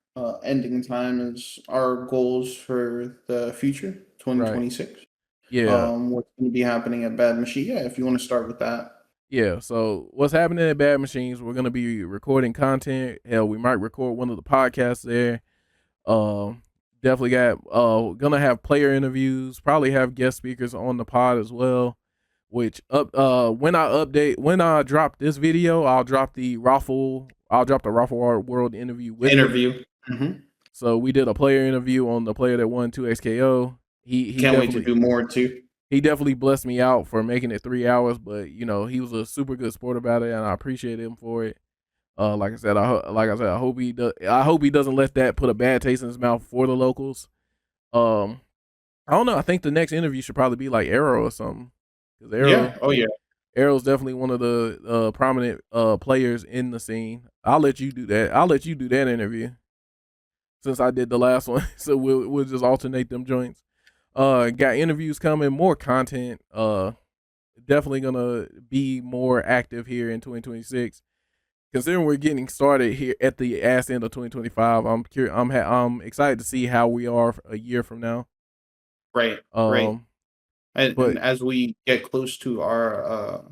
ending time is our goals for the future, Right. 2026. Yeah. What's going to be happening at Bad Machine? Yeah, if you want to start with that. Yeah. So what's happening at Bad Machines? We're gonna be recording content. Hell, we might record one of the podcasts there. Um, Definitely got gonna have player interviews. Probably have guest speakers on the pod as well. Which when I drop this video, I'll drop the Raffle World interview with it. Interview. Hmm. So we did a player interview on the player that won 2XKO. He Can't wait to definitely do more too. he definitely blessed me out for making it 3 hours, but he was a super good sport about it, and I appreciate him for it. I hope he does. I hope he doesn't let that put a bad taste in his mouth for the locals. Um, I don't know. I think the next interview should probably be like Arrow or something, because Yeah. Oh yeah. Arrow's definitely one of the prominent players in the scene. I'll let you do that. I'll let you do that interview since I did the last one. So we'll just alternate them joints. Got interviews coming, more content. Definitely gonna be more active here in 2026. Considering we're getting started here at the ass end of 2025, I'm excited to see how we are a year from now. Right. Right. Um, And but as we get close to our,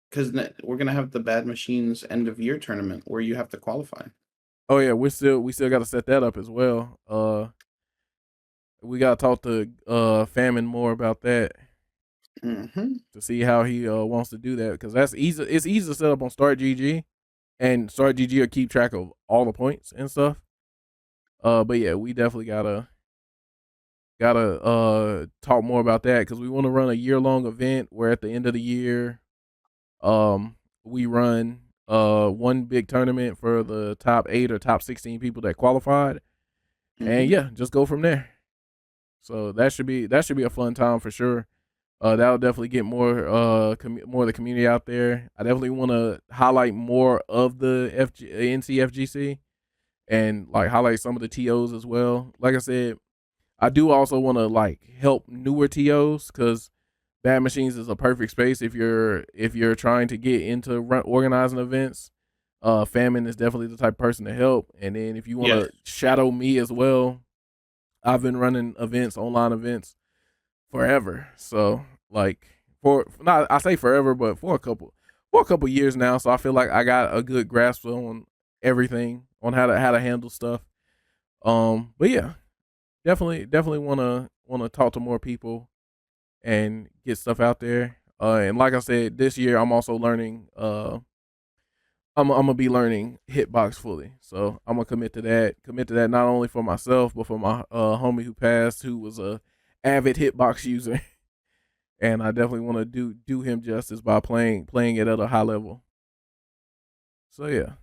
because we're gonna have the Bad Machines end of year tournament where you have to qualify. oh yeah, we still got to set that up as well. We got to talk to Famine more about that Hmm. to see how he wants to do that, because that's easy. It's easy to set up on Start GG, and Start GG will keep track of all the points and stuff. But yeah, we definitely gotta talk more about that, because we want to run a year long event where at the end of the year, um, we run one big tournament for the top 8 or top 16 people that qualified, and Hmm. yeah, just go from there. So that should be a fun time for sure. That'll definitely get more of the community out there. I definitely want to highlight more of the NCFGC, and like highlight some of the TOs as well. Like I said, I do also want to like help newer TOs, because Bad Machines is a perfect space if you're trying to get into organizing events. Famine is definitely the type of person to help. And then if you want Yes. to shadow me as well, I've been running online events forever. So like for not I say forever, but for a couple years now. So I feel like I got a good grasp on everything, on how to handle stuff. But yeah, definitely wanna talk to more people and get stuff out there. And like I said, this year I'm also learning. I'm gonna be learning hitbox fully, so I'm gonna commit to that. Commit to that not only for myself but for my homie who passed, who was a avid hitbox user, and I definitely want to do him justice by playing it at a high level. So yeah,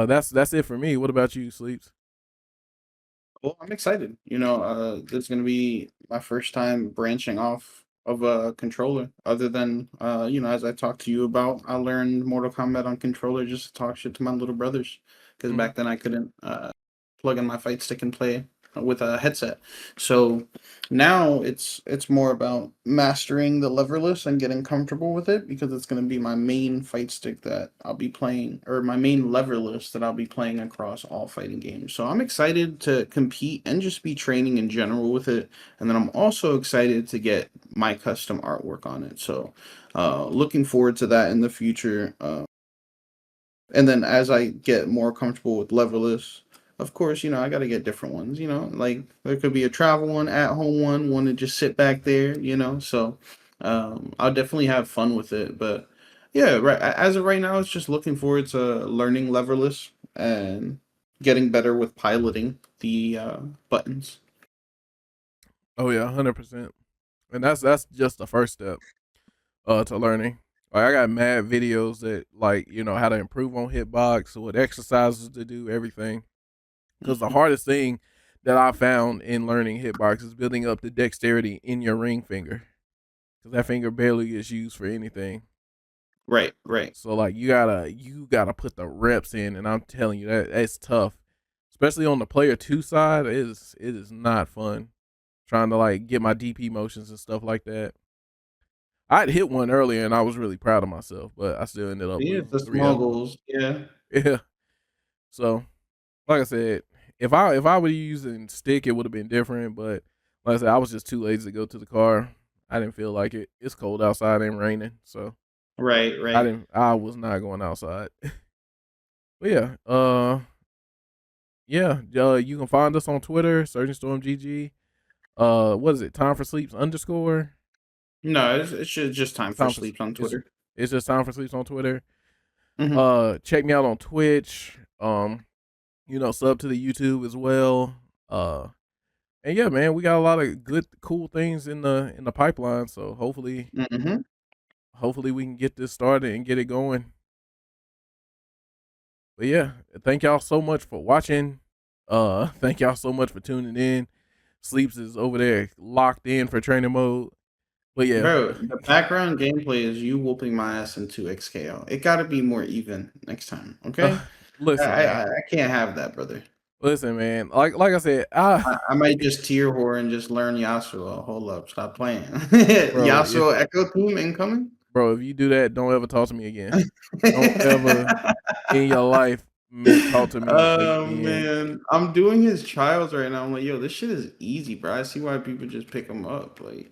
that's it for me. What about you, Sleeps? Well, I'm excited. This is gonna be my first time branching off of a controller. Other than, as I talked to you about, I learned Mortal Kombat on controller just to talk shit to my little brothers. Because Mhm. back then I couldn't plug in my fight stick and play with a headset. So now it's more about mastering the leverless and getting comfortable with it because it's going to be my main fight stick that I'll be playing, or my main leverless that I'll be playing across all fighting games. So I'm excited to compete and just be training in general with it. And then I'm also excited to get my custom artwork on it. So looking forward to that in the future. And then as I get more comfortable with leverless, of course, I got to get different ones, like there could be a travel one, at home one to just sit back there. So I'll definitely have fun with it. But yeah, right as of right now, it's just looking forward to learning leverless and getting better with piloting the buttons. Oh yeah, 100%. And that's just the first step to learning. Like I got mad videos that like how to improve on hitbox, what exercises to do, everything. Because the Mhm. hardest thing, that I found in learning hitbox is building up the dexterity in your ring finger, because that finger barely gets used for anything. Right, right. So like you gotta put the reps in, and I'm telling you that it's tough, especially on the player two side. It is not fun trying to like get my DP motions and stuff like that. I'd hit one earlier and I was really proud of myself, but I still ended up Yeah, losing the three small of them. goals. Yeah. Yeah. So like I said, if I were using stick, it would have been different. But like I said, I was just too lazy to go to the car. I didn't feel like it. It's cold outside and raining, so Right, I right. didn't. I was not going outside. But yeah, yeah, you can find us on Twitter, Surgeon Storm GG. What is it? Time for sleeps underscore. No, it's just time for Time for sleeps on it's Twitter. it's just time for sleeps on Twitter. Hmm. Check me out on Twitch. Sub to the YouTube as well. And yeah, man, we got a lot of good, cool things in the pipeline. So Hmm. hopefully we can get this started and get it going. But yeah, thank y'all so much for watching. Thank y'all so much for tuning in. Sleeps is over there locked in for training mode. But yeah, Bro, the background gameplay is you whooping my ass in 2xKO. It got to be more even next time, okay? I, listen, I man. I can't have that, brother. Listen, man. Like I said, I might just tier whore and just learn Yasuo. Hold up, stop playing. bro, if Yasuo Echo Team incoming. bro, if you do that, don't ever talk to me again. Don't ever in your life talk to me Oh again. man, I'm doing his trials right now. I'm like, yo, this shit is easy, bro. I see why people just pick him up. Like,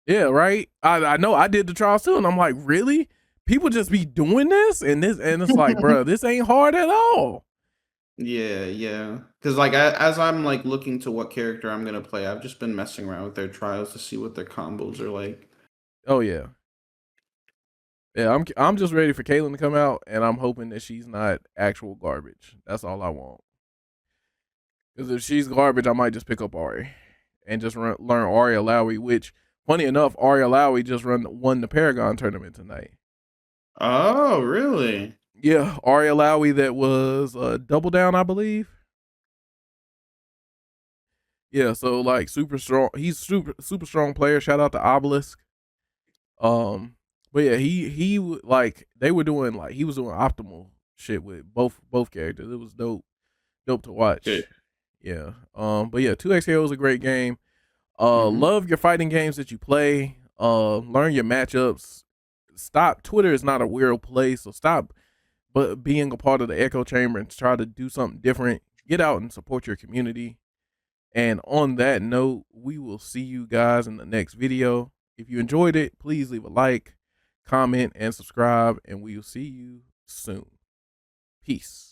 Yeah, right. I know I did the trials too, and I'm like, really? People just be doing this, and it's like, bro, this ain't hard at all. yeah, yeah. Because like, as I'm like looking to what character I'm gonna play, I've just been messing around with their trials to see what their combos are like. Oh yeah, yeah. I'm just ready for Caitlyn to come out, and I'm hoping that she's not actual garbage. That's all I want. Because if she's garbage, I might just pick up Ari and just learn Arya Lowry. Which, funny enough, Arya Lowry just won the Paragon tournament tonight. Oh, really? Yeah, Arya Lowry, that was double down, I believe. Yeah, so like super strong. He's super strong player. Shout out to Obelisk. Um, but yeah, like they were doing like he was doing optimal shit with both characters. It was dope to Good. watch. Yeah. But yeah, 2XKO is a great game. Hmm. Love your fighting games that you play. Learn your matchups. Stop. Twitter is not a weird place, so stop. But being a part of the echo chamber and try to do something different. Get out and support your community. And on that note, we will see you guys in the next video. If you enjoyed it, please leave a like, comment, and subscribe, and we will see you soon. Peace.